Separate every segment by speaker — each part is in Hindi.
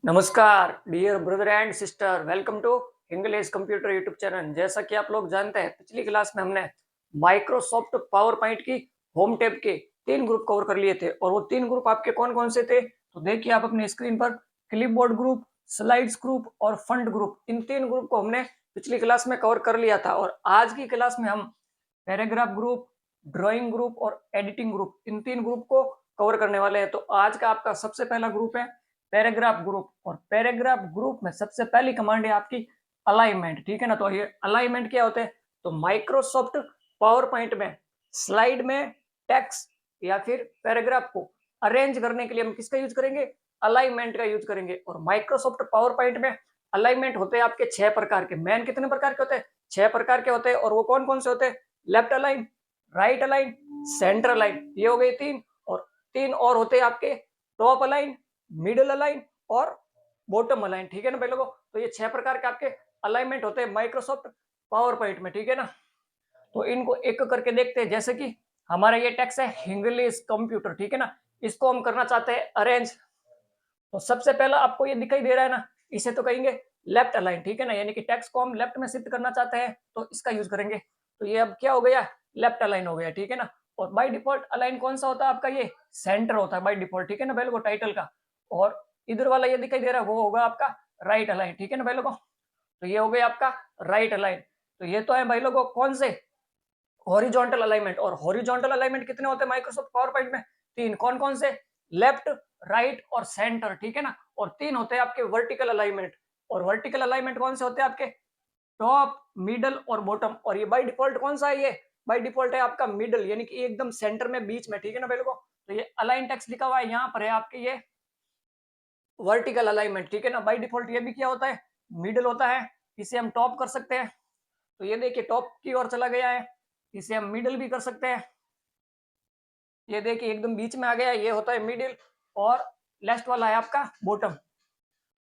Speaker 1: नमस्कार dear brother and sister, welcome to English computer YouTube channel. जैसा कि आप लोग जानते हैं, पिछली क्लास में हमने माइक्रोसॉफ्ट पावर पॉइंट की होम टैब के 3 ग्रुप कवर कर लिए थे। और वो 3 ग्रुप आपके कौन कौन से थे तो देखिए आप अपने स्क्रीन पर। क्लिपबोर्ड ग्रुप, स्लाइड्स ग्रुप और फंड ग्रुप, इन 3 ग्रुप को हमने पिछली क्लास में कवर कर लिया था। और आज की क्लास में हम पैराग्राफ ग्रुप, ड्राइंग ग्रुप और एडिटिंग ग्रुप, इन 3 ग्रुप को कवर करने वाले हैं। तो आज का आपका सबसे पहला ग्रुप है पैराग्राफ ग्रुप। और पैराग्राफ ग्रुप में सबसे पहली कमांड है आपकी अलाइनमेंट, ठीक है ना। तो ये अलाइनमेंट क्या होते हैं तो माइक्रोसॉफ्ट पावर पॉइंट में स्लाइड में टेक्स्ट या फिर पैराग्राफ को अरेंज करने के लिए हम किसका यूज करेंगे, अलाइनमेंट का यूज करेंगे। और माइक्रोसॉफ्ट पावर पॉइंट में अलाइनमेंट होते हैं आपके 6 प्रकार के। मेन कितने प्रकार के होते हैं, 6 प्रकार के होते हैं। और वो कौन कौन से होते हैं, left align, right align, centre align, ये हो गए 3। और 3 और होते हैं आपके टॉप अलाइन, मिडिल अलाइन और बॉटम अलाइन, ठीक है ना भाई लोगों। तो ये 6 प्रकार के आपके अलाइनमेंट होते हैं माइक्रोसॉफ्ट पावर पॉइंट में, ठीक है ना। तो इनको एक करके देखते हैं। जैसे कि हमारा ये टेक्स्ट है इंग्लिश कंप्यूटर, ठीक है ना। इसको हम करना चाहते हैं अरेंज। तो सबसे पहला आपको ये दिखाई दे रहा है ना, इसे तो कहेंगे लेफ्ट अलाइन, ठीक है ना। यानी कि टेक्स्ट को हम लेफ्ट में शिफ्ट करना चाहते हैं तो इसका यूज करेंगे। तो ये अब क्या हो गया, लेफ्ट अलाइन हो गया, ठीक है ना। और बाय डिफॉल्ट अलाइन कौन सा होता है आपका, ये सेंटर होता है बाय डिफॉल्ट, ठीक है ना भाई लोगों, टाइटल का। और इधर वाला ये दिखाई दे रहा है वो होगा आपका राइट अलाइन, ठीक है ना भाई लोगों। तो ये हो गया आपका राइट अलाइन। तो ये तो है भाई लोगों कौन से, हॉरिजॉन्टल अलाइनमेंट। और हॉरिजॉन्टल अलाइनमेंट कितने होते हैं माइक्रोसॉफ्ट पावर पॉइंट में, 3। कौन कौन से, लेफ्ट, राइट और सेंटर, ठीक है ना। और 3 होते हैं आपके वर्टिकल अलाइनमेंट। और वर्टिकल अलाइनमेंट कौन से होते हैं आपके, टॉप, मिडल और बॉटम। और ये बाय डिफॉल्ट कौन सा है, ये बाय डिफॉल्ट है आपका मिडल, यानी कि एकदम सेंटर में बीच में, ठीक है ना भाई लोगों। तो ये अलाइन टेक्स्ट लिखा हुआ है यहाँ पर है आपके ये वर्टिकल अलाइनमेंट, ठीक है ना। बाय डिफॉल्ट ये भी क्या होता है, मिडल होता है। इसे हम टॉप कर सकते हैं, तो ये देखिए टॉप की ओर चला गया है। इसे हम मिडल भी कर सकते हैं, ये देखिए एकदम बीच में आ गया, ये होता है मिडिल। और लास्ट वाला है आपका बॉटम,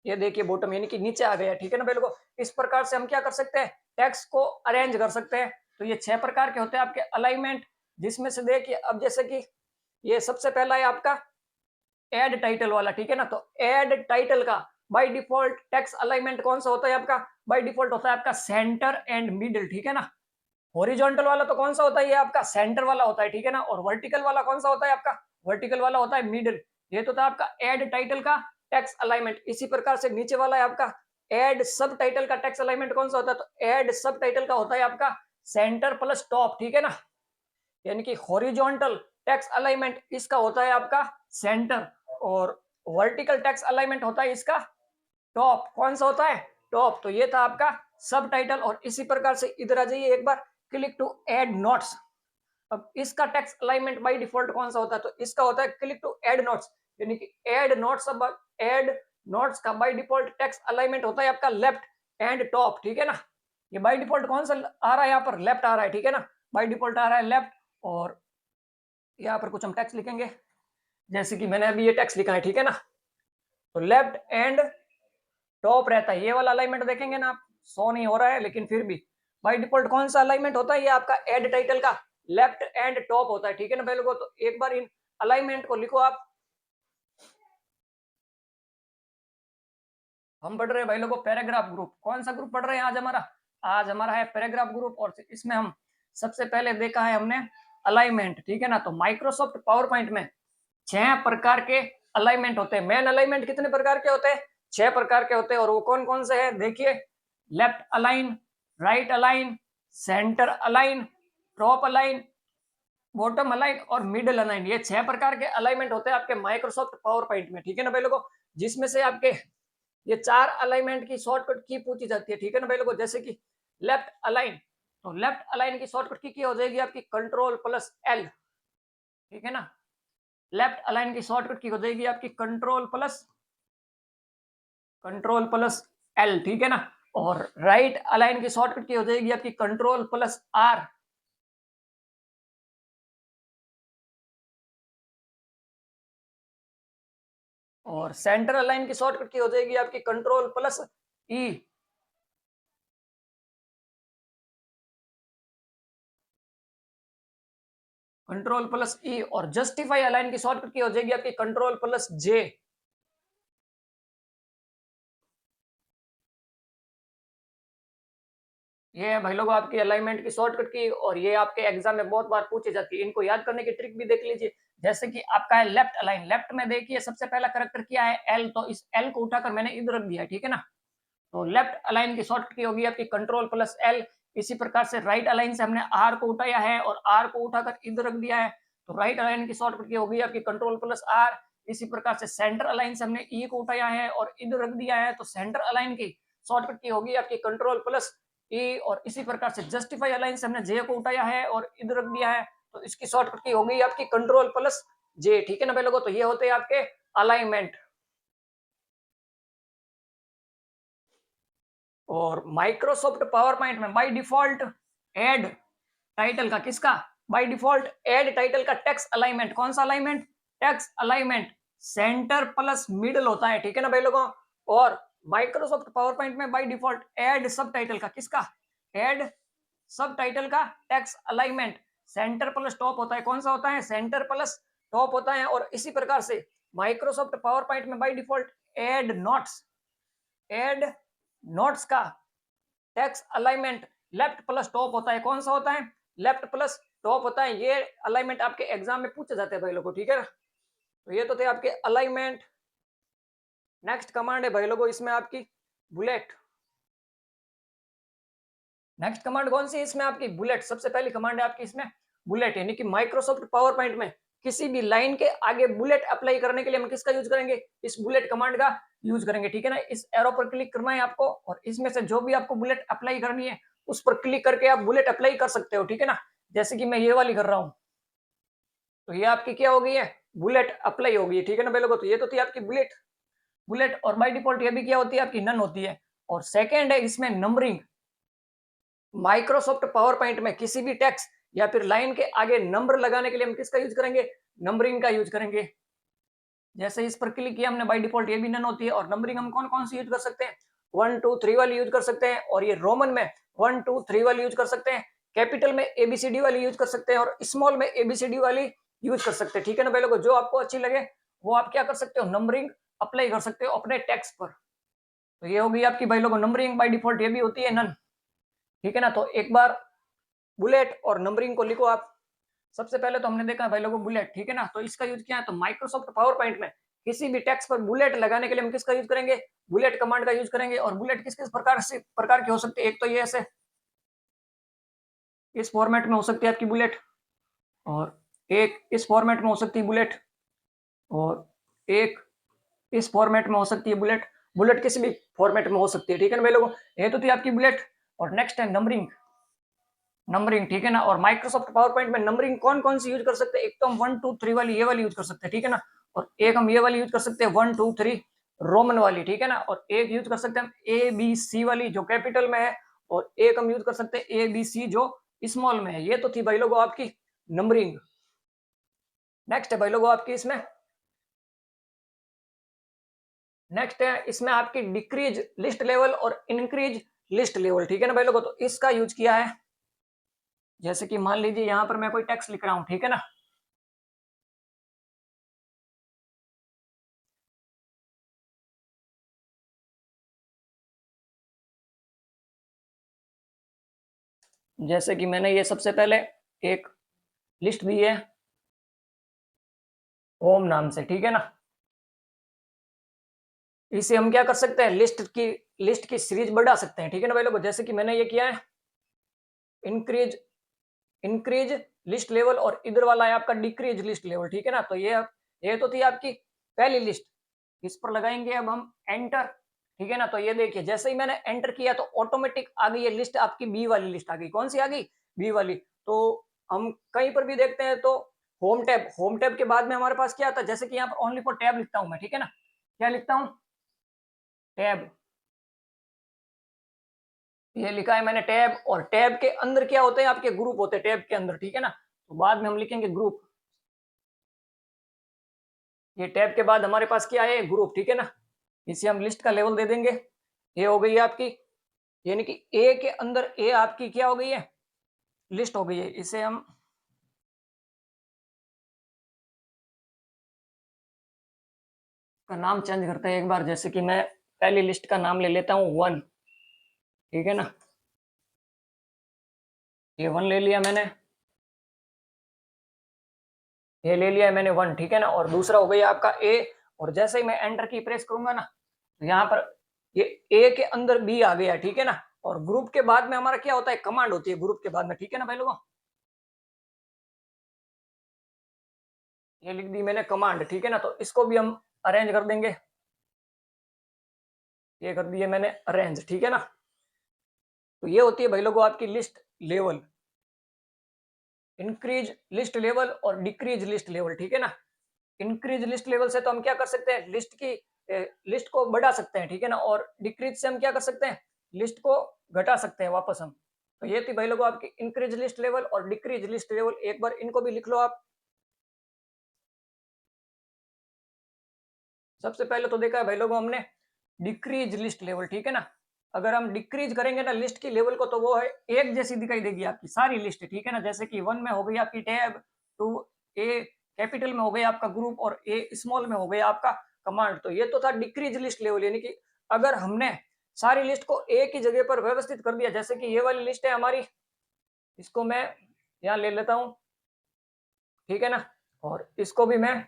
Speaker 1: ये देखिए बॉटम यानी कि नीचे आ गया, ठीक है ना भाई लोगों। इस प्रकार से हम क्या कर सकते हैं, टेक्स्ट को अरेंज कर सकते हैं। तो ये 6 प्रकार के होते हैं आपके अलाइनमेंट, जिसमें से देखिए अब जैसे कि ये सबसे पहला है आपका एड टाइटल वाला, ठीक है ना। तो एड टाइटल का बाय डिफॉल्ट टेक्स्ट अलाइनमेंट कौन सा होता है आपका, बाय डिफॉल्ट होता है आपका सेंटर एंड मिडिल, ठीक है ना। हॉरिजॉन्टल वाला तो कौन सा होता है, ये आपका सेंटर वाला होता है, ठीक है ना। और वर्टिकल वाला कौन सा होता है आपका, वर्टिकल वाला होता है मिडिल। ये तो था आपका एड टाइटल का टेक्स्ट अलाइनमेंट। इसी प्रकार से नीचे वाला है आपका एड सब टाइटल का टेक्स्ट अलाइनमेंट कौन सा होता है, तो एड सब टाइटल का होता है आपका सेंटर प्लस टॉप, ठीक है ना। यानी कि हॉरिजॉन्टल टेक्स्ट अलाइनमेंट इसका होता है आपका सेंटर, और वर्टिकल टेक्स्ट अलाइनमेंट होता है इसका टॉप। कौन सा होता है, टॉप। तो ये था आपका सब टाइटल। और इसी प्रकार से इधर आ जाइए एक बार, क्लिक टू ऐड नोट्स। अब इसका टेक्स्ट अलाइनमेंट बाय डिफॉल्ट कौन सा होता है, तो इसका होता है क्लिक टू ऐड नोट्स। यानी कि ऐड नोट्स, अब ऐड नोट्स का बाय डिफॉल्ट टेक्स्ट अलाइनमेंट होता है आपका लेफ्ट एंड टॉप, ठीक है ना। ये बाय डिफॉल्ट कौन सा आ रहा है, यहाँ पर लेफ्ट आ रहा है, ठीक है ना। बाय डिफॉल्ट आ रहा है लेफ्ट। और यहाँ पर कुछ हम टेक्स्ट लिखेंगे, जैसे कि मैंने अभी ये टेक्स्ट लिखा है, ठीक है ना। तो लेफ्ट एंड टॉप रहता है, ये वाला अलाइनमेंट देखेंगे ना आप, शो नहीं हो रहा है लेकिन फिर भी बाय डिफॉल्ट कौन सा अलाइनमेंट होता है, ये आपका एड टाइटल का लेफ्ट एंड टॉप होता है, ठीक है ना भाई लोगों। तो एक बार इन अलाइनमेंट को लिखो आप। हम पढ़ रहे हैं भाई लोगों पैराग्राफ ग्रुप। कौन सा ग्रुप पढ़ रहे हैं आज हमारा, आज हमारा है पैराग्राफ ग्रुप। और इसमें हम सबसे पहले देखा है हमने अलाइनमेंट, ठीक है ना। तो माइक्रोसॉफ्ट पावर पॉइंट में 6 प्रकार के अलाइनमेंट होते हैं। मेन अलाइनमेंट कितने प्रकार के होते हैं, 6 प्रकार के होते हैं। और वो कौन कौन से हैं देखिए, left align, right align, centre align, top align, bottom align और मिडिल अलाइन। ये 6 प्रकार के अलाइनमेंट होते हैं आपके माइक्रोसॉफ्ट पावर पॉइंट में, ठीक है ना भाई लोगों। जिसमें से आपके ये 4 अलाइनमेंट की शॉर्टकट की पूछी जाती है, ठीक है ना भाई लोगों। जैसे कि लेफ्ट अलाइन, तो लेफ्ट अलाइन की शॉर्टकट की हो जाएगी आपकी कंट्रोल प्लस एल, ठीक है ना। लेफ्ट अलाइन की शॉर्टकट की हो जाएगी आपकी कंट्रोल प्लस एल, ठीक है ना। और राइट अलाइन की शॉर्टकट की हो जाएगी आपकी कंट्रोल प्लस आर। और सेंटर अलाइन की शॉर्टकट की हो जाएगी आपकी कंट्रोल प्लस ई। कंट्रोल प्लस ई। और जस्टिफाई अलाइन की शॉर्टकट की हो जाएगी आपकी कंट्रोल प्लस जे। ये है भाई लोग आपकी अलाइनमेंट की शॉर्टकट की, और ये आपके एग्जाम में बहुत बार पूछी जाती है। इनको याद करने की ट्रिक भी देख लीजिए। जैसे कि आपका है लेफ्ट अलाइन, लेफ्ट में देखिए सबसे पहला करेक्टर क्या है, एल, तो इस एल को उठाकर मैंने इधर रख दिया है, ठीक है ना। तो लेफ्ट अलाइन की शॉर्टकट की होगी आपकी कंट्रोल प्लस एल। इसी प्रकार से राइट अलाइन से हमने आर को उठाया है और आर को उठाकर इधर रख दिया है, तो राइट अलाइन की शॉर्टकट की होगी आपकी कंट्रोल प्लस आर। इसी प्रकार से सेंटर अलाइन से हमने ई को उठाया है और इधर रख दिया है, तो सेंटर अलाइन की शॉर्टकट की होगी आपकी कंट्रोल प्लस ई। और इसी प्रकार से जस्टिफाई अलाइन से हमने जे को उठाया है और इधर रख दिया है, तो इसकी शॉर्टकट की होगी आपकी कंट्रोल प्लस जे, ठीक है ना भाई लोगों। तो ये होते हैं आपके अलाइनमेंट। और माइक्रोसॉफ्ट पावर पॉइंट में बाय डिफॉल्ट ऐड टाइटल का किसका, बाय डिफॉल्ट ऐड टाइटल का टेक्स्ट अलाइनमेंट, कौन सा alignment, text alignment centre plus middle होता है, ठीक है ना भाई लोगों। और माइक्रोसॉफ्ट पावर पॉइंट में बाय डिफॉल्ट ऐड सब टाइटल का किसका, ऐड सब टाइटल का text alignment centre plus top होता है, कौन सा होता है, सेंटर प्लस टॉप होता है। और इसी प्रकार से माइक्रोसॉफ्ट पावर पॉइंट में by default add notes, add notes का text alignment left plus top होता है, कौन सा होता है, लेफ्ट प्लस टॉप होता है। ये अलाइनमेंट आपके एग्जाम में पूछे जाते हैं भाई लोगों, ठीक है ना। तो ये तो थे आपके अलाइनमेंट। नेक्स्ट कमांड है भाई लोगों इसमें आपकी बुलेट। नेक्स्ट कमांड कौन सी है इसमें आपकी, बुलेट। सबसे पहली कमांड है आपकी इसमें बुलेट, यानी कि माइक्रोसॉफ्ट पावर पॉइंट में किसी भी लाइन के आगे बुलेट अप्लाई करने के लिए हम किसका यूज करेंगे, इस बुलेट कमांड का यूज करेंगे, ठीक है ना। इस एरो पर क्लिक करना है आपको और इसमें से जो भी आपको बुलेट अप्लाई करनी है उस पर क्लिक करके आप बुलेट अप्लाई कर सकते हो, ठीक है ना। जैसे कि मैं ये वाली कर रहा हूं, तो ये आपकी क्या हो गई है, बुलेट अप्लाई हो गई है, ठीक है ना भाई लोगों। तो ये तो थी आपकी बुलेट, बुलेट। और बाय डिफॉल्ट ये भी क्या होती है आपकी, नन होती है। और सेकेंड है इसमें नंबरिंग। माइक्रोसॉफ्ट पावर पॉइंट में किसी भी टेक्स्ट या फिर लाइन के आगे नंबर लगाने के लिए हम किसका यूज करेंगे, नंबरिंग का यूज करेंगे। जैसे इस पर क्लिक किया हमने, बाय डिफॉल्ट ये भी नन होती है। और नंबरिंग हम कौन कौन सी यूज कर सकते हैं, 1 2 3 वाली यूज कर सकते हैं, और ये रोमन में 1 2 3 वाली यूज कर सकते हैं, कैपिटल में एबीसीडी वाली यूज कर सकते हैं, और स्मॉल में एबीसीडी वाली यूज कर सकते हैं, ठीक है ना भाई लोगों। जो आपको अच्छी लगे वो आप क्या कर सकते हो, नंबरिंग अप्लाई कर सकते हो अपने टेक्स्ट पर। तो ये होगी आपकी भाई लोगों नंबरिंग, बाय डिफॉल्ट ये भी होती है नन, ठीक है ना। तो एक बार बुलेट और नंबरिंग को लिखो आप। सबसे पहले तो हमने देखा भाई लोगों बुलेट, ठीक है ना। तो इसका यूज क्या है, तो माइक्रोसॉफ्ट पावर पॉइंट में किसी भी टेक्स्ट पर बुलेट लगाने के लिए हम किसका यूज करेंगे, बुलेट कमांड का यूज करेंगे। और बुलेट किस किस प्रकार की हो सकती है, एक तो ये ऐसे इस फॉर्मेट में हो सकती है आपकी बुलेट, और एक इस फॉर्मेट में हो सकती है बुलेट, और एक इस फॉर्मेट में हो सकती है बुलेट। बुलेट किसी भी फॉर्मेट में हो सकती है, ठीक है ना भाई लोगों। ये तो थी आपकी बुलेट। और नेक्स्ट है नंबरिंग, नंबरिंग, ठीक है ना। और माइक्रोसॉफ्ट पावर पॉइंट में नंबरिंग कौन कौन सी यूज कर सकते हैं, एक तो हम 1 2 3 वाली ये वाली यूज कर सकते हैं, ठीक है ना। और एक हम ये वाली यूज कर सकते हैं 1 2 3 रोमन वाली, ठीक है ना। और एक यूज कर सकते हैं हम ए बी सी वाली जो कैपिटल में है, और एक हम यूज कर सकते हैं ए बी सी जो स्मॉल में है। ये तो थी भाई लोगों आपकी नंबरिंग। नेक्स्ट है भाई लोगों आपकी इसमें, नेक्स्ट है इसमें आपकी डिक्रीज लिस्ट लेवल और इंक्रीज लिस्ट लेवल, ठीक है ना भाई लोगों। तो इसका यूज किया है, जैसे कि मान लीजिए यहाँ पर मैं कोई टेक्स्ट लिख रहा हूँ, ठीक है ना। जैसे कि मैंने ये सबसे पहले एक लिस्ट दी है होम नाम से, ठीक है ना। इसे हम क्या कर सकते हैं, लिस्ट की सीरीज बढ़ा सकते हैं, ठीक है ना भाई लोगों। जैसे कि मैंने ये किया है इंक्रीज, इंक्रीज लिस्ट लेवल, और इधर वाला है आपका डिक्रीज लिस्ट लेवल, ठीक है ना। तो ये तो थी आपकी पहली लिस्ट। इस पर लगाएंगे अब हम एंटर, ठीक है ना। तो ये देखिए जैसे ही मैंने एंटर किया तो ऑटोमेटिक आ गई ये लिस्ट आपकी, बी वाली लिस्ट आ गई। कौन सी आ गई, बी वाली। तो हम कहीं पर भी देखते हैं तो होम टैब, होम टैब के बाद में हमारे पास क्या आता है, जैसे कि यहाँ पर ओनली फॉर टैब लिखता हूं मैं, ठीक है ना। क्या लिखता हूँ, टैब, ये लिखा है मैंने टैब। और टैब के अंदर क्या होते हैं आपके, ग्रुप होते हैं टैब के अंदर, ठीक है ना। तो बाद में हम लिखेंगे ग्रुप। ये टैब के बाद हमारे पास क्या है, ग्रुप, ठीक है ना। इसे हम लिस्ट का लेवल दे देंगे। ये हो गई है आपकी, यानी कि ए के अंदर ए आपकी क्या हो गई है, लिस्ट हो गई है। इसे हम का नाम चेंज करते हैं एक बार, जैसे कि मैं पहली लिस्ट का नाम ले लेता हूँ 1, ठीक है ना। ये 1 ले लिया मैंने, ये ले लिया मैंने 1, ठीक है ना। और दूसरा हो गया आपका ए, और जैसे ही मैं एंटर की प्रेस करूंगा ना, तो यहाँ पर ये ए के अंदर बी आ गया, ठीक है ना। और ग्रुप के बाद में हमारा क्या होता है, कमांड होती है ग्रुप के बाद में, ठीक है ना भाई लोगों। ये लिख दी मैंने कमांड, ठीक है ना। तो इसको भी हम अरेंज कर देंगे, ये कर दिए मैंने अरेंज, ठीक है ना। तो ये होती है भाई लोगों आपकी list level, increase list level और डिक्रीज लिस्ट लेवल, ठीक है ना। इंक्रीज लिस्ट लेवल से तो हम क्या कर सकते हैं, लिस्ट को बढ़ा सकते हैं, ठीक है ना। और डिक्रीज से हम क्या कर सकते हैं, लिस्ट को घटा सकते हैं वापस हम। तो ये थी भाई लोगों आपकी इंक्रीज लिस्ट लेवल और डिक्रीज लिस्ट लेवल, एक बार इनको भी लिख लो आप। सबसे पहले तो देखा है भाई लोगों हमने डिक्रीज लिस्ट लेवल, ठीक है ना। अगर हम डिक्रीज करेंगे ना लिस्ट की लेवल को, तो वो है एक जैसी दिखाई देगी आपकी सारी लिस्ट, ठीक है ना। जैसे कि 1 में हो गई आपकी टैब, 2 ए कैपिटल में हो गया आपका ग्रुप, और ए स्मॉल में हो गया आपका कमांड। तो ये तो था डिक्रीज लिस्ट लेवल, यानी कि अगर हमने सारी लिस्ट को एक ही जगह पर व्यवस्थित कर दिया, जैसे कि ये वाली लिस्ट है हमारी, इसको मैं यहाँ ले लेता हूँ, ठीक है ना। और इसको भी मैं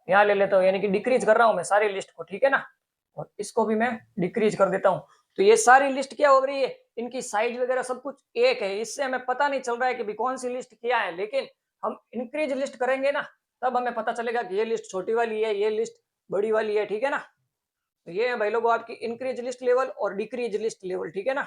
Speaker 1: यहाँ ले लेता हूँ, यानी कि डिक्रीज कर रहा हूँ मैं सारी लिस्ट को, ठीक है ना। और इसको भी मैं डिक्रीज कर देता हूँ। तो ये सारी लिस्ट क्या हो रही है, इनकी साइज वगैरह सब कुछ एक है, इससे हमें पता नहीं चल रहा है कि कौन सी लिस्ट क्या है। लेकिन हम इंक्रीज लिस्ट करेंगे ना, तब हमें पता चलेगा कि ये लिस्ट छोटी वाली है, ये लिस्ट बड़ी वाली है, ठीक है ना। तो ये है भाई लोगों आपकी इंक्रीज लिस्ट लेवल और डिक्रीज लिस्ट लेवल, ठीक है ना।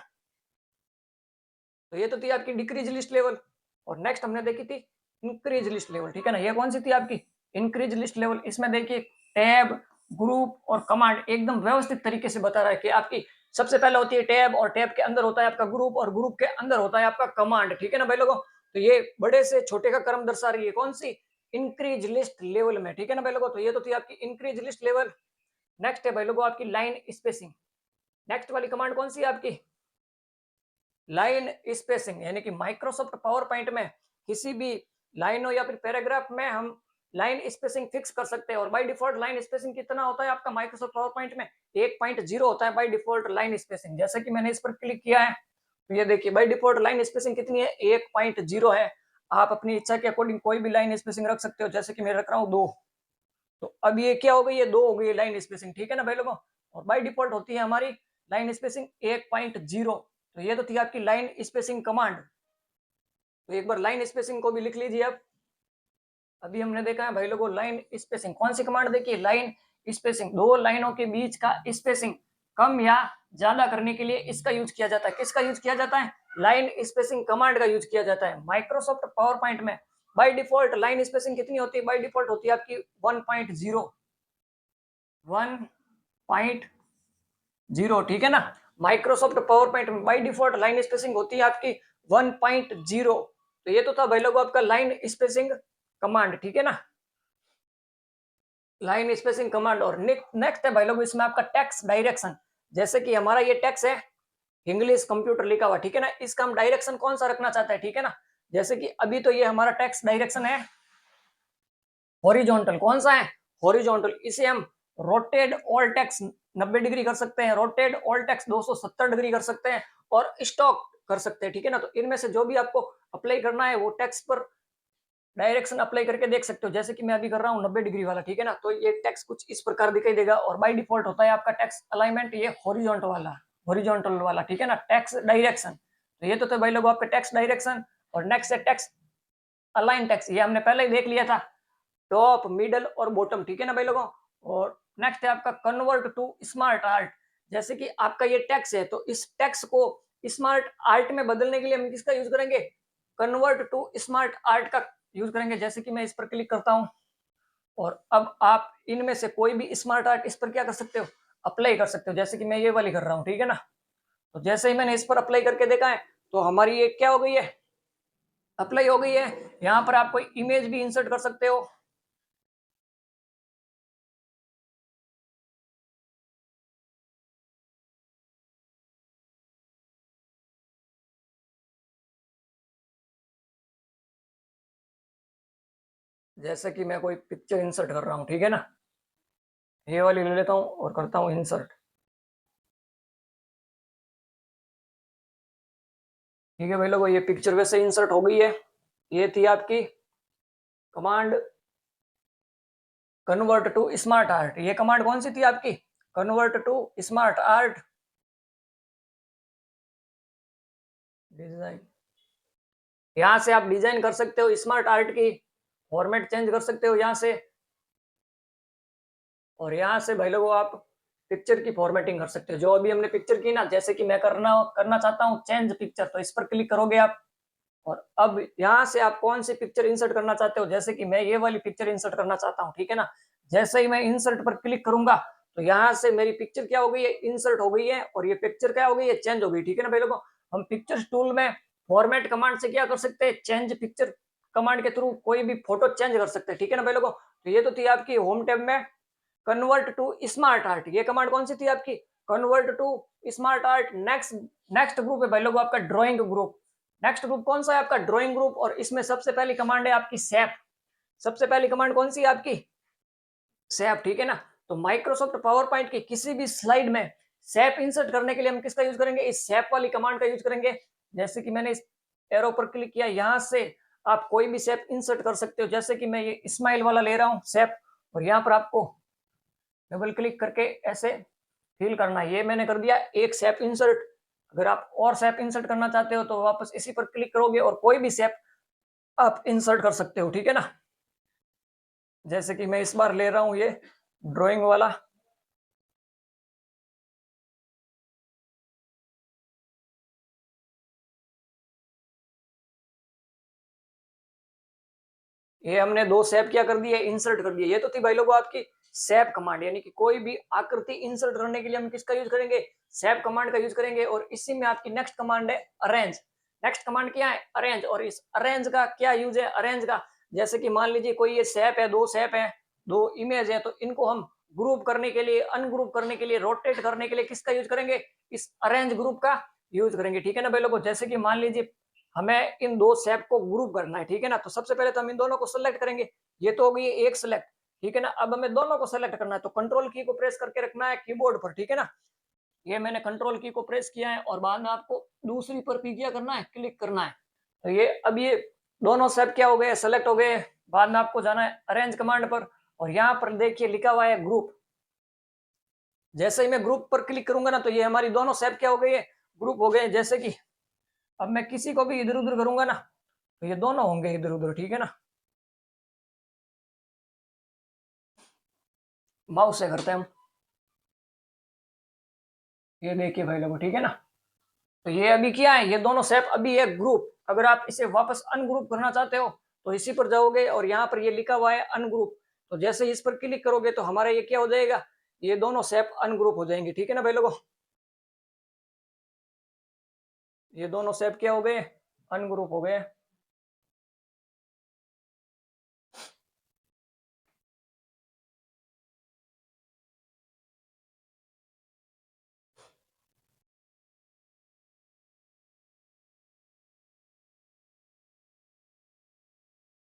Speaker 1: तो ये तो थी आपकी डिक्रीज लिस्ट लेवल, और नेक्स्ट हमने देखी थी इंक्रीज लिस्ट लेवल, ठीक है ना। ये कौन सी थी आपकी इंक्रीज लिस्ट लेवल, इसमें देखिए टैब, ग्रुप और कमांड एकदम व्यवस्थित तरीके से बता रहा है कि आपकी सबसे पहले होती है टैब, और टैब के अंदर होता है आपका ग्रुप, और ग्रुप के अंदर होता है आपका कमांड, ठीक है ना भाई लोगों। तो ये बड़े से छोटे का क्रम दर्शा रही है, कौन सी इंक्रीज लिस्ट लेवल में, ठीक है ना भाई लोगों। तो ये तो थी आपकी इंक्रीज लिस्ट लेवल। नेक्स्ट है भाई लोगों आपकी लाइन स्पेसिंग। नेक्स्ट वाली कमांड कौन सी है आपकी, लाइन स्पेसिंग, यानी कि माइक्रोसॉफ्ट पावर पॉइंट में किसी भी लाइनों या फिर पैराग्राफ में हम लाइन स्पेसिंग फिक्स कर सकते हैं। और बाय डिफॉल्ट लाइन स्पेसिंग कितना होता है आपका माइक्रोसॉफ्ट पावर पॉइंट में, 1.0 होता है बाय डिफॉल्ट लाइन स्पेसिंग। जैसे कि मैंने इस पर क्लिक किया है, तो ये देखिए बाय डिफॉल्ट लाइन स्पेसिंग कितनी है, 1.0 है। आप अपनी इच्छा के अकॉर्डिंग कोई भी लाइन स्पेसिंग रख सकते हो, जैसे कि मैं रख रहा हूँ 2। तो अब ये क्या हो गई है, 2 हो गई लाइन स्पेसिंग, ठीक है ना भाई लोगों। और बाय डिफॉल्ट होती है हमारी लाइन स्पेसिंग 1.0। तो ये तो थी आपकी लाइन स्पेसिंग कमांड। तो एक बार लाइन स्पेसिंग को भी लिख लीजिए आप। अभी हमने देखा है भाई लोगों लाइन स्पेसिंग, कौन सी कमांड देखिए, लाइन स्पेसिंग, दो लाइनों के बीच का स्पेसिंग कम या ज्यादा करने के लिए इसका यूज किया जाता है। किसका यूज किया जाता है, लाइन स्पेसिंग कमांड का यूज किया जाता है माइक्रोसॉफ्ट पावर पॉइंट में। बाय डिफॉल्ट लाइन स्पेसिंग कितनी होती है, बाय डिफॉल्ट होती है आपकी 1.0, 1.0, ठीक है ना। माइक्रोसॉफ्ट पावर पॉइंट में बाय डिफॉल्ट लाइन स्पेसिंग होती है आपकी 1.0। तो ये तो था भाई लोगों आपका लाइन स्पेसिंग कमांड, ठीक है ना, लाइन स्पेसिंग कमांड। और नेक्स्ट है भाई लोग इसमें आपका टेक्स्ट डायरेक्शन। जैसे कि हमारा ये टेक्स्ट है इंग्लिश कंप्यूटर लिखा हुआ, ठीक है ना, इसका हम डायरेक्शन कौन सा रखना चाहते हैं, ठीक है ना। जैसे कि अभी तो ये हमारा टेक्स्ट डायरेक्शन है हॉरिजॉन्टल, कौन सा है हॉरिजॉन्टल। इसे हम रोटेट ऑल टेक्स्ट 90 डिग्री कर सकते हैं, रोटेट ऑल टेक्स्ट 270 डिग्री कर सकते हैं, और स्टॉक कर सकते हैं, ठीक है ना। तो इनमें से जो भी आपको अप्लाई करना है वो टेक्स्ट पर डायरेक्शन अप्लाई करके देख सकते हो। जैसे कि मैं अभी कर रहा हूँ 90 डिग्री वाला, ठीक है ना। तो ये टेक्स्ट कुछ इस प्रकार दिखाई देगा। और बाय डिफॉल्ट होता है आपका टेक्स्ट अलाइनमेंट ये हॉरिजॉन्टल वाला, ठीक है ना, टेक्स्ट डायरेक्शन। तो ये तो भाई लोग आपके टेक्स्ट डायरेक्शन। और नेक्स्ट है टेक्स्ट अलाइन टेक्स्ट, ये हमने पहले ही देख लिया था, टॉप मिडल और बॉटम, ठीक है ना भाई लोगों। और नेक्स्ट है आपका कन्वर्ट टू स्मार्ट आर्ट। जैसे कि आपका ये टेक्स्ट है, तो इस टेक्स्ट को स्मार्ट आर्ट में बदलने के लिए हम किसका यूज करेंगे, कन्वर्ट टू स्मार्ट आर्ट का यूज करेंगे। जैसे कि मैं इस पर क्लिक करता हूं, और अब आप इनमें से कोई भी स्मार्ट आर्ट इस पर क्या कर सकते हो, अप्लाई कर सकते हो। जैसे कि मैं ये वाली कर रहा हूँ, ठीक है ना। तो जैसे ही मैंने इस पर अप्लाई करके देखा है, तो हमारी ये क्या हो गई है, अप्लाई हो गई है। यहाँ पर आप कोई इमेज भी इंसर्ट कर सकते हो। जैसे कि मैं कोई पिक्चर इंसर्ट कर रहा हूँ, ठीक है ना, ये वाली ले लेता हूँ और करता हूँ इंसर्ट। ठीक है भाई लोगों, ये पिक्चर वैसे इंसर्ट हो गई है। ये थी आपकी command convert to smart art. ये कमांड कौन सी थी आपकी? Convert to smart art design. यहाँ से आप डिजाइन कर सकते हो स्मार्ट आर्ट की, फॉर्मेट चेंज कर सकते हो यहाँ से, और यहाँ से भाई लोगों आप पिक्चर की फॉर्मेटिंग कर सकते हो। जो अभी हमने पिक्चर की ना, जैसे कि मैं करना करना चाहता हूँ चेंज पिक्चर, तो इस पर क्लिक करोगे आप, और अब यहाँ से आप कौन सी पिक्चर इंसर्ट करना चाहते हो, जैसे कि मैं ये वाली पिक्चर इंसर्ट करना चाहता हूँ, ठीक है ना। जैसे ही मैं इंसर्ट पर क्लिक करूंगा तो यहाँ से मेरी पिक्चर क्या हो गई है, इंसर्ट हो गई है, और ये पिक्चर क्या हो गई है, चेंज हो गई, ठीक है ना भाई लोगों। हम पिक्चर टूल में फॉर्मेट कमांड से क्या कर सकते हैं, चेंज पिक्चर कमांड के थ्रू कोई भी फोटो चेंज कर सकते हैं, ठीक है ना भाई लोगों। तो ये तो थी आपकी होम टैब में कन्वर्ट टू स्मार्ट आर्ट। ये कमांड कौन सी थी आपकी, convert to smart art. Next next group है भाई लोगों आपका ड्राइंग ग्रुप। नेक्स्ट ग्रुप कौन सा है आपका, ड्राइंग ग्रुप, और इसमें सबसे पहली कमांड है आपकी सैप। सबसे पहली कमांड कौन सी है आपकी, सैप, ठीक है ना। तो माइक्रोसॉफ्ट पावर पॉइंट की किसी भी स्लाइड में सैप इंसर्ट करने के लिए हम किसका यूज करेंगे, इस सैप वाली कमांड का यूज करेंगे। जैसे कि मैंने इस एरो पर क्लिक किया, यहां से आप कोई भी सैप इंसर्ट कर सकते हो। जैसे कि मैं ये स्माइल वाला ले रहा हूँ सैप, और यहाँ पर आपको डबल क्लिक करके ऐसे फिल करना है। ये मैंने कर दिया एक सैप इंसर्ट। अगर आप और सैप इंसर्ट करना चाहते हो तो वापस इसी पर क्लिक करोगे और कोई भी सैप आप इंसर्ट कर सकते हो, ठीक है ना। जैसे कि मैं इस बार ले रहा हूं ये ड्राइंग वाला, ये हमने दो सैप क्या कर दिए, इंसर्ट कर दिए। ये तो थी भाई लोगों आपकी सैप कमांड, यानी कि कोई भी आकृति इंसर्ट करने के लिए हम किसका यूज करेंगे, सैप कमांड का यूज करेंगे। और इसी में आपकी नेक्स्ट कमांड है अरेंज। नेक्स्ट कमांड क्या है, अरेंज। और इस अरेंज का क्या यूज है, अरेंज का, जैसे कि मान लीजिए कोई ये सैप है, दो सैप है, दो इमेज है, तो इनको हम ग्रुप करने के लिए, अनग्रुप करने के लिए, रोटेट करने के लिए किसका यूज करेंगे, इस अरेंज ग्रुप का यूज करेंगे, ठीक है ना भाई लोगों। जैसे कि मान लीजिए हमें इन दो शेप को ग्रुप करना है, ठीक है ना। तो सबसे पहले तो हम इन दोनों को सेलेक्ट करेंगे। ये तो हो गई एक सेलेक्ट, ठीक है ना। अब हमें दोनों को सेलेक्ट करना है, तो कंट्रोल की को प्रेस करके रखना है कीबोर्ड पर, ठीक है ना। ये मैंने कंट्रोल की को प्रेस किया है, और बाद में आपको दूसरी पर भी क्या करना है, क्लिक करना है। तो ये अब ये दोनों शेप क्या हो गए, सेलेक्ट हो गए। बाद में आपको जाना है अरेंज कमांड पर, और यहाँ पर देखिए लिखा हुआ है ग्रुप। जैसे ही मैं ग्रुप पर क्लिक करूंगा ना, तो ये हमारी दोनों शेप क्या हो गई है, ग्रुप हो गए। जैसे कि अब मैं किसी को भी इधर उधर करूंगा ना, तो ये दोनों होंगे इधर उधर, ठीक है ना। माउस से करते हैं हम, ये देखिए भाई लोगों, ठीक है ना। तो ये अभी क्या है, ये दोनों शेप अभी है ग्रुप। अगर आप इसे वापस अनग्रुप करना चाहते हो तो इसी पर जाओगे, और यहाँ पर ये लिखा हुआ है अनग्रुप। तो जैसे इस पर क्लिक करोगे तो हमारा ये क्या हो जाएगा, ये दोनों शेप अनग्रुप हो जाएंगे, ठीक है ना भाई लोगों। ये दोनों शेप क्या हो गए, अनग्रुप हो गए।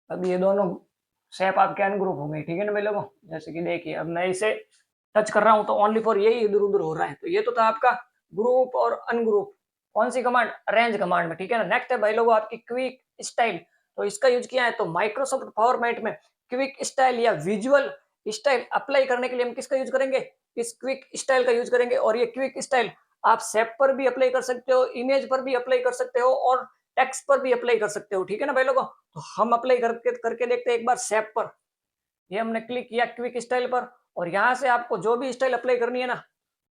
Speaker 1: अब ये दोनों शेप आपके अनग्रुप हो गए, ठीक है ना भाई लोगों। जैसे कि देखिए अब मैं इसे टच कर रहा हूं तो ओनली फॉर यही इधर उधर हो रहा है। तो ये तो था आपका ग्रुप और अनग्रुप, कौन सी कमांड, अरेंज कमांड में, ठीक है ना। नेक्स्ट है भाई लोगों आपकी क्विक स्टाइल। तो इसका यूज किया है तो माइक्रोसॉफ्ट पावर पॉइंट में क्विक स्टाइल या विजुअल स्टाइल अप्लाई करने के लिए हम किसका यूज करेंगे, इस क्विक स्टाइल का यूज करेंगे। और ये क्विक स्टाइल आप शेप पर भी अप्लाई कर सकते हो, इमेज पर भी अप्लाई कर सकते हो, और टेक्स्ट पर भी अप्लाई कर सकते हो, ठीक है ना भाई लोगों। तो हम अप्लाई करके करके देखते हैं एक बार शेप पर। ये हमने क्लिक किया क्विक स्टाइल पर, और यहाँ से आपको जो भी स्टाइल अप्लाई करनी है ना,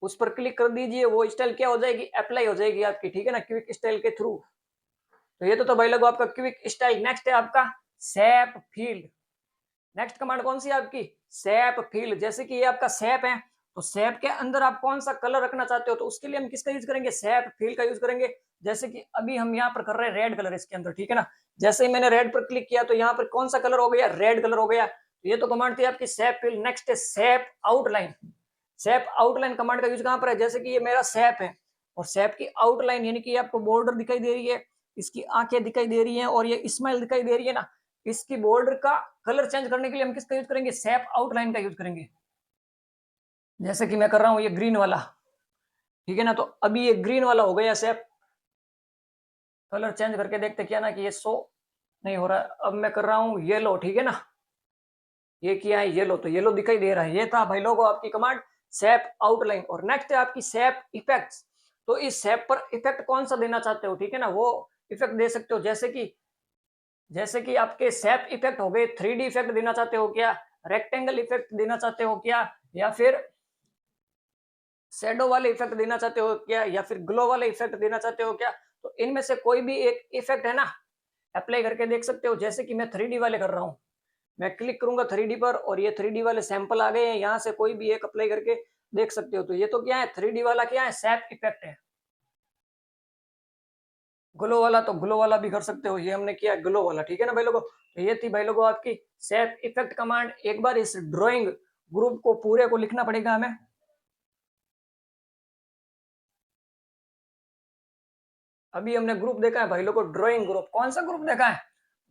Speaker 1: उस पर क्लिक कर दीजिए, वो स्टाइल क्या हो जाएगी, अप्लाई हो जाएगी आपकी, ठीक है ना, क्विक स्टाइल के थ्रू। तो ये तो भाई लोगों आपका क्विक स्टाइल। नेक्स्ट है आपका शेप फील्ड। नेक्स्ट कमांड कौन सी है आपकी, शेप फील्ड। जैसे कि ये आपका शेप है, तो शेप के अंदर आप कौन सा कलर रखना चाहते हो, तो उसके लिए हम किसका यूज करेंगे, शेप फील्ड का यूज करेंगे। जैसे कि अभी हम यहाँ पर कर रहे हैं रेड कलर इसके अंदर, ठीक है ना। जैसे ही मैंने रेड पर क्लिक किया तो यहाँ पर कौन सा कलर हो गया, रेड कलर हो गया। तो ये तो कमांड थी आपकी शेप फील्ड। नेक्स्ट है shape outline. Shape outline command का यूज कहां पर है, जैसे कि ये मेरा शेप है, और शेप की आउटलाइन यानी कि आपको बॉर्डर दिखाई दे रही है, इसकी आंखें दिखाई दे रही हैं, और ये स्माइल दिखाई दे रही है ना, इसकी बॉर्डर का कलर चेंज करने के लिए हम किसका यूज करेंगे, शेप आउटलाइन का यूज करेंगे। जैसे कि मैं कर रहा हूं ये ग्रीन वाला, ठीक है ना। तो अभी ये ग्रीन वाला हो गया शेप। कलर चेंज करके देखते क्या ना कि ये शो नहीं हो रहा है। अब मैं कर रहा हूँ येलो, ठीक है ना, ये किया है येलो, तो येलो दिखाई दे रहा है। ये था भाई लोगों आपकी कमांड शेप आउटलाइन। और नेक्स्ट है आपकी शेप इफेक्ट्स। तो इस शेप पर इफेक्ट कौन सा देना चाहते हो, ठीक है ना, वो इफेक्ट दे सकते हो। जैसे कि आपके शेप इफेक्ट हो गए, 3D इफेक्ट देना चाहते हो क्या, रेक्टेंगल इफेक्ट देना चाहते हो क्या, या फिर शेडो वाले इफेक्ट देना चाहते हो क्या, या फिर ग्लो वाले इफेक्ट देना चाहते हो क्या। तो इनमें से कोई भी एक इफेक्ट है ना, अप्लाई करके देख सकते हो। जैसे कि मैं 3D वाले कर रहा हूँ, मैं क्लिक करूंगा 3D पर और ये 3D वाले सैंपल आ गए हैं। यहाँ से कोई भी एक अप्लाई करके देख सकते हो। तो ये तो क्या है, 3D वाला क्या है, शेप इफेक्ट है। ग्लो वाला तो ग्लो वाला भी कर सकते हो, ये हमने किया ग्लो वाला, ठीक है ना भाई लोगों। तो ये थी भाई लोगों आपकी शेप इफेक्ट कमांड। एक बार इस ड्राइंग ग्रुप को पूरे को लिखना पड़ेगा हमें। अभी हमने ग्रुप देखा है भाई लोगों, ड्राइंग ग्रुप। कौन सा ग्रुप देखा है,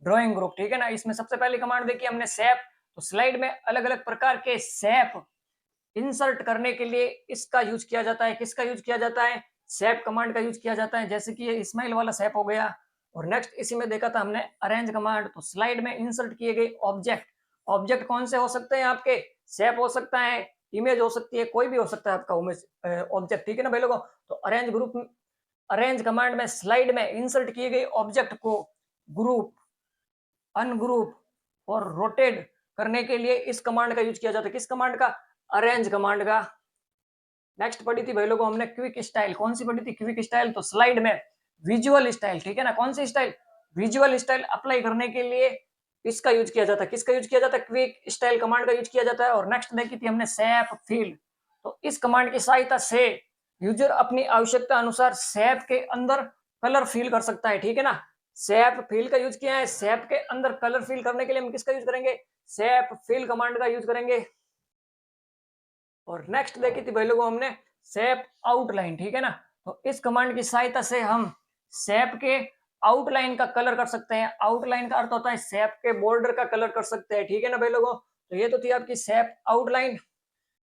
Speaker 1: ड्राइंग ग्रुप, ठीक है ना। इसमें सबसे पहली कमांड देखी हमने शेप। तो स्लाइड में अलग अलग प्रकार के शेप इंसर्ट करने के लिए इसका यूज किया जाता है। किसका यूज किया जाता है, शेप कमांड का यूज किया जाता है। जैसे कि ये स्माइल वाला शेप हो गया। और नेक्स्ट इसी में देखा था हमने अरेंज कमांड। तो स्लाइड में इंसर्ट किए गए ऑब्जेक्ट, ऑब्जेक्ट कौन से हो सकते हैं आपके, शेप हो सकता है, इमेज हो सकती है, कोई भी हो सकता है आपका ऑब्जेक्ट, ठीक है ना भाई लोगों। तो अरेंज कमांड में स्लाइड में इंसर्ट किए गए ऑब्जेक्ट को ग्रुप, अनग्रुप और रोटेट करने के लिए इस कमांड का यूज किया जाता है। किस कमांड का, अरेंज कमांड का। नेक्स्ट पढ़ी थी भाई लोगों हमने क्विक स्टाइल। कौन सी पढ़ी थी, क्विक स्टाइल। तो स्लाइड में विजुअल स्टाइल, ठीक है ना, कौन सी स्टाइल, विजुअल स्टाइल अप्लाई करने के लिए इसका यूज किया जाता है। किसका यूज किया जाता है, क्विक स्टाइल कमांड का यूज किया जाता है। और नेक्स्ट देखी थी हमने शेप फील्ड। तो इस कमांड की सहायता से यूजर अपनी आवश्यकता अनुसार शेप के अंदर कलर फिल कर सकता है, ठीक है ना। शेप फिल का यूज किया है, शेप के अंदर कलर फिल करने के लिए हम किसका यूज करेंगे, शेप फिल कमांड का यूज करेंगे। और नेक्स्ट देखी थी भाई लोगों हमने शेप आउटलाइन, ठीक है ना। तो इस कमांड की सहायता से हम शेप के आउटलाइन का कलर कर सकते हैं। आउटलाइन का अर्थ होता है शेप के बॉर्डर का कलर कर सकते हैं, ठीक है ना भाई लोगों। तो ये तो थी आपकी शेप आउटलाइन।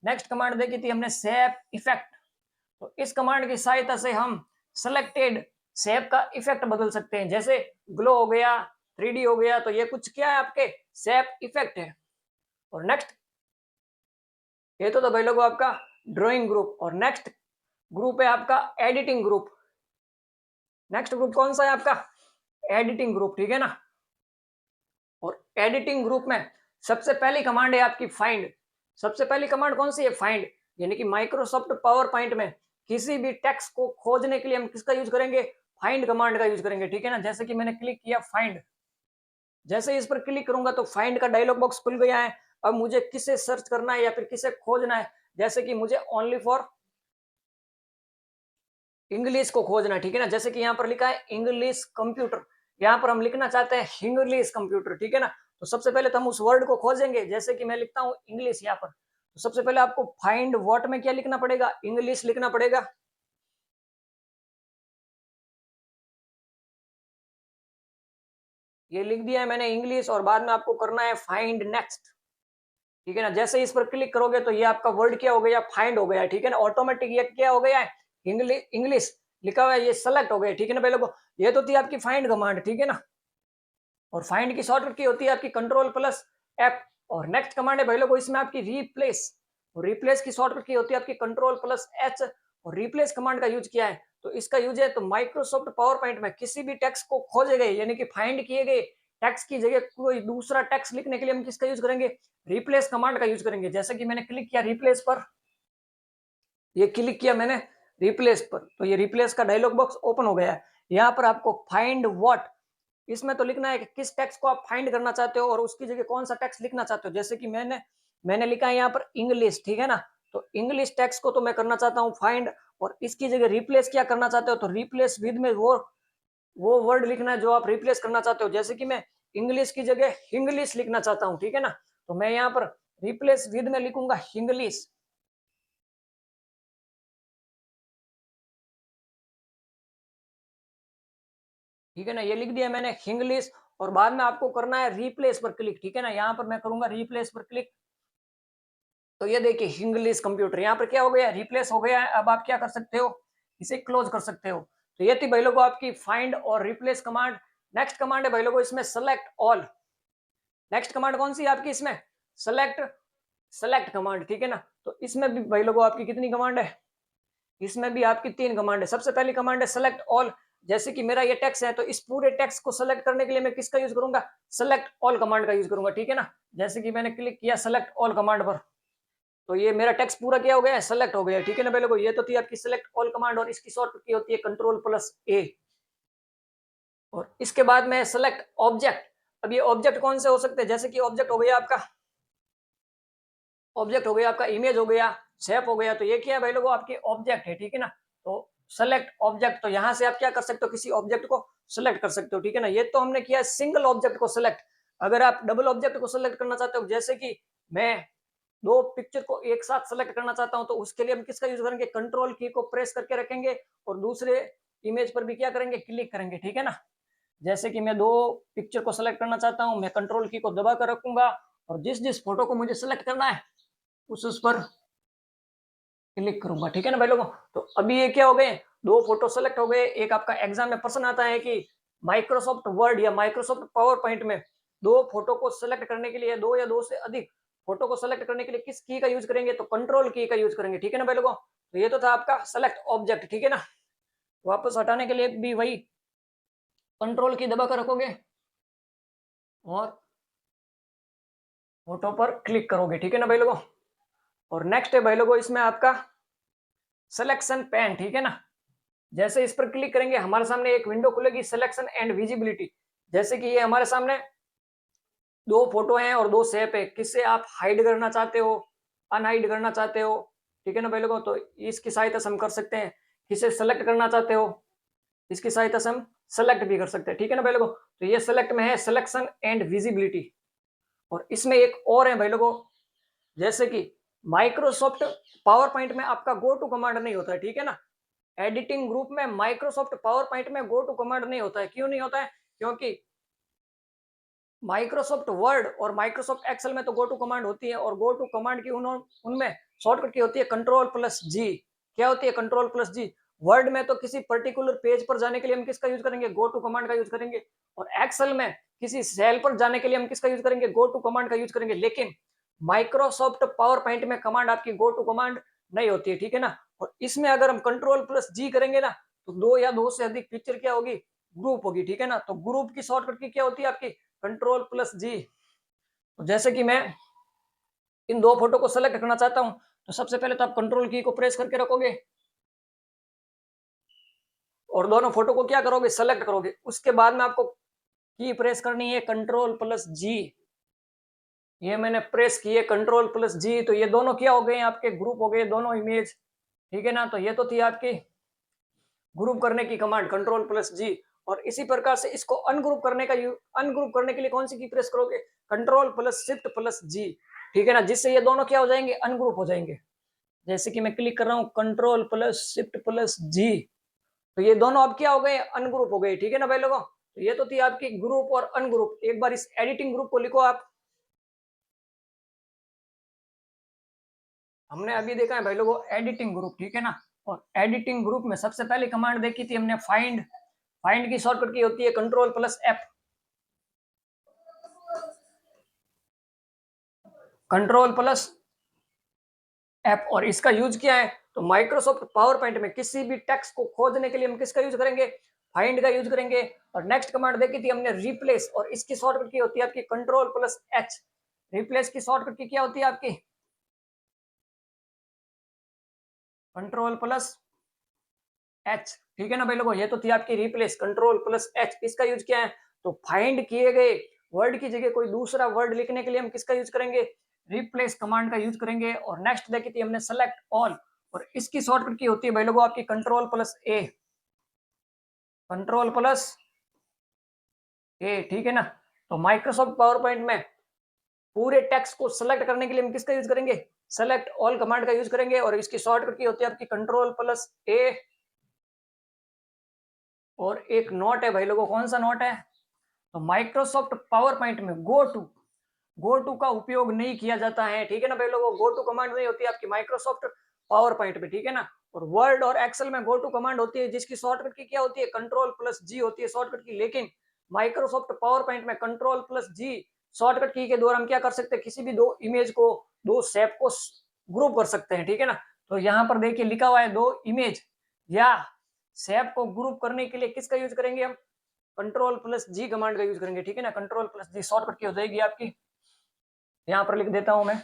Speaker 1: नेक्स्ट कमांड देखी थी हमने शेप इफेक्ट। तो इस कमांड की सहायता से हम सेलेक्टेड शेप का इफेक्ट बदल सकते हैं। जैसे ग्लो हो गया, 3D हो गया, तो ये कुछ क्या है, आपके शेप इफेक्ट है। और नेक्स्ट ये तो भाई लोगों आपका ड्राइंग ग्रुप। और नेक्स्ट ग्रुप है आपका एडिटिंग ग्रुप। नेक्स्ट ग्रुप कौन सा है आपका, एडिटिंग ग्रुप, ठीक है ना। और एडिटिंग ग्रुप में सबसे पहली कमांड है आपकी फाइंड। सबसे पहली कमांड कौन सी है, फाइंड। यानी कि माइक्रोसॉफ्ट पावर पॉइंट में किसी भी टेक्स्ट को खोजने के लिए हम किसका यूज करेंगे, फाइंड कमांड का यूज करेंगे, ठीक है ना। जैसे कि मैंने क्लिक किया फाइंड, जैसे इस पर क्लिक करूंगा तो फाइंड का डायलॉग बॉक्स खुल गया है। अब मुझे किसे सर्च करना है या फिर किसे खोजना है, जैसे कि मुझे ओनली फॉर इंग्लिश को खोजना है, ठीक है ना। जैसे कि यहाँ पर लिखा है इंग्लिश कंप्यूटर, यहाँ पर हम लिखना चाहते हैं इंग्लिश कंप्यूटर, ठीक है ना। तो सबसे पहले तो हम उस वर्ड को खोजेंगे। जैसे कि मैं लिखता हूँ इंग्लिश यहाँ पर, तो सबसे पहले आपको फाइंड व्हाट में क्या लिखना पड़ेगा, इंग्लिश लिखना पड़ेगा। ये लिख दिया है मैंने इंग्लिश। और बाद में आपको करना है फाइंड नेक्स्ट, ठीक है ना। जैसे इस पर क्लिक करोगे तो ये आपका वर्ड क्या हो गया, फाइंड हो गया, ठीक है ना। ऑटोमेटिक ये क्या हो गया है, इंग्लिश लिखा हुआ है, ये सेलेक्ट हो गया, ठीक है ना पहले को। ये तो थी आपकी फाइंड कमांड, ठीक है ना। और फाइंड की शॉर्टकट की होती है आपकी कंट्रोल प्लस एफ। और नेक्स्ट कमांड है भाई लोगों इसमें आपकी रिप्लेस। और रिप्लेस की शॉर्टकट की होती है आपकी कंट्रोल प्लस एच। और रिप्लेस कमांड का यूज किया है, तो इसका यूज है तो माइक्रोसॉफ्ट पावर पॉइंट में किसी भी टेक्स्ट को खोजे गए यानी कि फाइंड किए गए टेक्स्ट की जगह कोई दूसरा टेक्स्ट लिखने के लिए हम किसका यूज करेंगे, रिप्लेस कमांड का यूज करेंगे। जैसे कि मैंने क्लिक किया रिप्लेस पर, ये क्लिक किया मैंने रिप्लेस पर, तो ये रिप्लेस का डायलॉग बॉक्स ओपन हो गया है। यहाँ पर आपको फाइंड व्हाट, इसमें तो लिखना है कि किस टेक्स्ट को आप फाइंड करना चाहते हो और उसकी जगह कौन सा टेक्स्ट लिखना चाहते हो। जैसे कि मैंने लिखा है यहाँ पर इंग्लिश, ठीक है ना। तो इंग्लिश टेक्स्ट को तो मैं करना चाहता हूँ फाइंड, और इसकी जगह रिप्लेस क्या करना चाहते हो, तो रिप्लेस विद में वो वर्ड लिखना है जो आप रिप्लेस करना चाहते हो। जैसे कि मैं इंग्लिश की जगह इंग्लिश लिखना चाहता हूँ, ठीक है ना। तो मैं यहाँ पर रिप्लेस विद में लिखूंगा इंग्लिश, ठीक है ना। ये लिख दिया मैंने इंग्लिश। और बाद में आपको करना है रिप्लेस पर क्लिक, ठीक है ना। यहाँ पर मैं करूंगा रिप्लेस पर क्लिक, तो ये देखिए इंग्लिश कंप्यूटर यहाँ पर क्या हो गया, रिप्लेस हो गया है। अब आप क्या कर सकते हो, इसे क्लोज कर सकते हो। तो ये थी भाई लोगों आपकी फाइंड और रिप्लेस कमांड। नेक्स्ट कमांड है भाई लोगों इसमें सेलेक्ट ऑल। नेक्स्ट कमांड कौन सी है आपकी इसमें? सेलेक्ट सेलेक्ट कमांड, ठीक है ना। तो इसमें भी भाई लोगों आपकी कितनी कमांड है? इसमें भी आपकी 3 कमांड है। सबसे पहली कमांड है सेलेक्ट ऑल। जैसे कि मेरा ये टेक्स्ट है तो इस पूरे टेक्स्ट को सेलेक्ट करने के लिए मैं किसका यूज करूंगा? सेलेक्ट ऑल कमांड का यूज करूंगा, ठीक है ना। जैसे कि मैंने क्लिक किया सेलेक्ट ऑल कमांड पर, तो ये मेरा टेक्स्ट पूरा क्या हो गया है? सेलेक्ट हो गया, ठीक है ना पहले को। ये तो थी आपकी सेलेक्ट ऑल कमांड और इसकी शॉर्टकट की होती है कंट्रोल प्लस ए। और इसके बाद में सेलेक्ट ऑब्जेक्ट। अब ये ऑब्जेक्ट कौन से हो सकते हैं? जैसे कि ऑब्जेक्ट हो गया आपका, ऑब्जेक्ट हो गया आपका इमेज हो गया, शेप हो गया, तो ये क्या है भाई लोगों आपके ऑब्जेक्ट है, ठीक है ना। तो सेलेक्ट ऑब्जेक्ट, तो यहां से आप क्या कर सकते हो? किसी ऑब्जेक्ट को सेलेक्ट कर सकते हो, ठीक है ना। ये तो हमने किया सिंगल ऑब्जेक्ट को सेलेक्ट। अगर आप डबल ऑब्जेक्ट को सेलेक्ट करना चाहते हो, जैसे कि मैं 2 पिक्चर को एक साथ सेलेक्ट करना चाहता हूं, तो उसके लिए हम किसका यूज करेंगे? कंट्रोल की को प्रेस करके रखेंगे और दूसरे इमेज पर भी क्या करेंगे? क्लिक करेंगे, ठीक है ना। जैसे कि मैं 2 पिक्चर को सेलेक्ट करना चाहता हूं, मैं कंट्रोल की को दबा कर रखूंगा और जिस जिस फोटो को मुझे सेलेक्ट करना है उस पर क्लिक करूंगा, ठीक है ना भाई लोगों। तो अभी ये क्या हो गए? 2 फोटो सेलेक्ट हो गए। एक आपका एग्जाम में प्रश्न आता है कि माइक्रोसॉफ्ट वर्ड या माइक्रोसॉफ्ट पावर पॉइंट में 2 फोटो को सेलेक्ट करने के लिए, 2 या 2 से अधिक फोटो को सेलेक्ट करने के लिए किस की का यूज करेंगे? तो कंट्रोल की का यूज करेंगे, ठीक है ना भाई लोगों। तो ये तो था आपका सेलेक्ट ऑब्जेक्ट, ठीक है ना। वापस हटाने के लिए भी वही कंट्रोल की दबा कर रखोगे और फोटो पर क्लिक करोगे, ठीक है ना भाई लोगों। और नेक्स्ट है भाई लोगों इसमें आपका सिलेक्शन पैन, ठीक है ना। जैसे इस पर क्लिक करेंगे हमारे सामने एक विंडो खुलेगी, सिलेक्शन एंड विजिबिलिटी। जैसे कि ये हमारे सामने 2 फोटो हैं और 2 शेप है, किससे आप हाइड करना चाहते हो, अनहाइड करना चाहते हो, ठीक है ना भाई लोगों। तो इसकी सहायता से हम कर सकते हैं। किसे सेलेक्ट करना चाहते हो, इसकी सहायता से हम सेलेक्ट भी कर सकते हैं, ठीक है ना भाई लोगों। तो ये सेलेक्ट में है सिलेक्शन एंड विजिबिलिटी। और इसमें एक और है भाई लोगों, जैसे कि माइक्रोसॉफ्ट पावर पॉइंट में आपका गो टू कमांड नहीं होता है, ठीक है ना। एडिटिंग ग्रुप में माइक्रोसॉफ्ट पावर पॉइंट में गो टू कमांड नहीं होता है। क्यों नहीं होता है? क्योंकि माइक्रोसॉफ्ट वर्ड और माइक्रोसॉफ्ट एक्सेल में तो गो टू कमांड होती है और गो टू कमांड की उनमें शॉर्टकट की होती है कंट्रोल प्लस जी। क्या होती है? कंट्रोल प्लस जी। वर्ड में तो किसी पर्टिकुलर पेज पर जाने के लिए हम किसका यूज करेंगे? गो टू कमांड का यूज करेंगे। और एक्सेल में किसी सेल पर जाने के लिए हम किसका यूज करेंगे? गो टू कमांड का यूज करेंगे। लेकिन माइक्रोसॉफ्ट पावर पॉइंट में कमांड आपकी गो टू कमांड नहीं होती है, ठीक है ना। और इसमें अगर हम कंट्रोल प्लस जी करेंगे ना, तो 2 या 2 से अधिक पिक्चर क्या होगी? ग्रुप होगी, ठीक है ना। तो ग्रुप की शॉर्टकट की क्या होती है आपकी? कंट्रोल प्लस जी। तो जैसे कि मैं इन 2 फोटो को सेलेक्ट करना चाहता हूं, तो सबसे पहले तो आप कंट्रोल की को प्रेस करके रखोगे और दोनों फोटो को क्या करोगे? सेलेक्ट करोगे। उसके बाद में आपको की प्रेस करनी है कंट्रोल प्लस जी। ये मैंने प्रेस किए कंट्रोल प्लस जी, तो ये दोनों क्या हो गए? आपके ग्रुप हो गए दोनों इमेज, ठीक है ना। तो ये तो थी आपकी ग्रुप करने की कमांड कंट्रोल प्लस जी। और इसी प्रकार से इसको अनग्रुप करने का अनग्रुप करने के लिए कौन सी की प्रेस करोगे? कंट्रोल प्लस शिफ्ट प्लस जी, ठीक है ना। जिससे ये दोनों क्या हो जाएंगे? अनग्रुप हो जाएंगे। जैसे कि मैं क्लिक कर रहा हूँ कंट्रोल प्लस शिफ्ट प्लस जी, तो ये दोनों अब क्या हो गए? अनग्रुप हो गए, ठीक है ना भाई लोगों। तो ये तो थी आपकी ग्रुप और अनग्रुप। एक बार इस एडिटिंग ग्रुप को लिखो आप। हमने अभी देखा है भाई लोगों एडिटिंग ग्रुप, ठीक है ना। और एडिटिंग ग्रुप में सबसे पहली कमांड देखी थी हमने फाइंड। फाइंड की शॉर्टकट की होती है control plus F. Control plus F. और इसका यूज क्या है? तो माइक्रोसॉफ्ट पावर पॉइंट में किसी भी टेक्स्ट को खोजने के लिए हम किसका यूज करेंगे? फाइंड का यूज करेंगे। और नेक्स्ट कमांड देखी थी हमने रिप्लेस, और इसकी शॉर्टकट की होती है आपकी कंट्रोल प्लस एच। रिप्लेस की शॉर्टकट की क्या होती है आपकी? कंट्रोल प्लस एच, ठीक है ना भाई लोगों। ये तो थी आपकी रिप्लेस कंट्रोल प्लस एच। इसका यूज क्या है? तो फाइंड किए गए वर्ड की जगह कोई दूसरा वर्ड लिखने के लिए हम किसका यूज करेंगे? रिप्लेस कमांड का यूज करेंगे। और नेक्स्ट देखी थी हमने सेलेक्ट ऑल, और इसकी शॉर्टकट की होती है भाई लोगों आपकी कंट्रोल प्लस ए। कंट्रोल प्लस ए, ठीक है ना। तो माइक्रोसॉफ्ट पावर पॉइंट में पूरे टेक्स्ट को सेलेक्ट करने के लिए हम किसका यूज करेंगे? सेलेक्ट ऑल कमांड का यूज करेंगे। और इसकी शॉर्टकट की होती है आपकी कंट्रोल प्लस ए। और एक नोट है भाई लोगों, कौन सा नोट है? तो माइक्रोसॉफ्ट पावर पॉइंट में गो टू का उपयोग नहीं किया जाता है, ठीक है ना भाई लोगों। गो टू कमांड नहीं होती आपकी माइक्रोसॉफ्ट पावर पॉइंट में, ठीक है ना। और वर्ड और एक्सेल में गो टू कमांड होती है जिसकी शॉर्टकट की क्या होती है, कंट्रोल प्लस जी होती है शॉर्टकट की। लेकिन माइक्रोसॉफ्ट पावर पॉइंट में कंट्रोल प्लस जी शॉर्टकट की के द्वारा हम क्या कर सकते हैं, किसी भी दो इमेज को, दो शेप को ग्रुप कर सकते हैं, ठीक है ना। तो यहाँ पर देखिए लिखा हुआ है दो इमेज या शेप को ग्रुप करने के लिए किसका यूज करेंगे हम, कंट्रोल प्लस जी कमांड का यूज करेंगे, ठीक है ना। कंट्रोल प्लस जी शॉर्टकट की हो जाएगी आपकी, यहाँ पर लिख देता हूं मैं।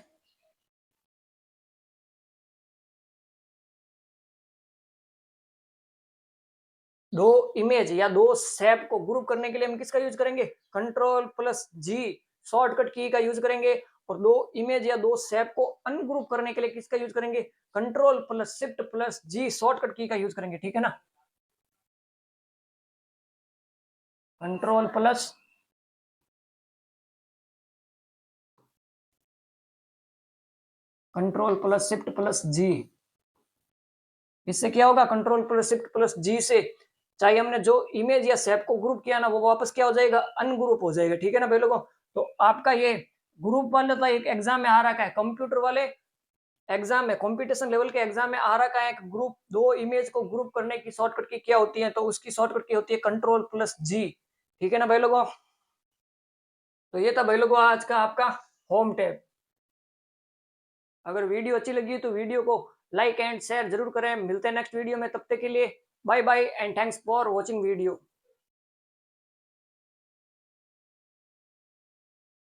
Speaker 1: दो इमेज या दो शेप को ग्रुप करने के लिए हम किसका यूज करेंगे, कंट्रोल प्लस जी शॉर्टकट की का यूज करेंगे। और दो इमेज या दो शेप को अनग्रुप करने के लिए किसका यूज करेंगे, कंट्रोल प्लस शिफ्ट प्लस जी शॉर्टकट की का यूज करेंगे, ठीक है ना। कंट्रोल प्लस शिफ्ट प्लस जी, इससे क्या होगा, कंट्रोल प्लस शिफ्ट प्लस जी से चाहे हमने जो इमेज या शेप को ग्रुप किया ना वो वापस क्या हो जाएगा, अनग्रुप हो जाएगा, ठीक है ना भाई लोगों। तो आपका ये ग्रुप वाले तो एक एग्जाम में आ रखा है, कंप्यूटर वाले एग्जाम में, कंपटीशन लेवल के एग्जाम में आ रखा है, ग्रुप दो इमेज को ग्रुप करने की शॉर्टकट की क्या होती है, तो उसकी शॉर्टकट की होती है कंट्रोल प्लस जी, ठीक है ना भाई लोगों। तो ये था भाई लोगों आज का आपका होम टैब। अगर वीडियो अच्छी लगी तो वीडियो को लाइक एंड शेयर जरूर करें। मिलते हैं नेक्स्ट वीडियो में, तब तक के लिए bye bye and thanks for watching video.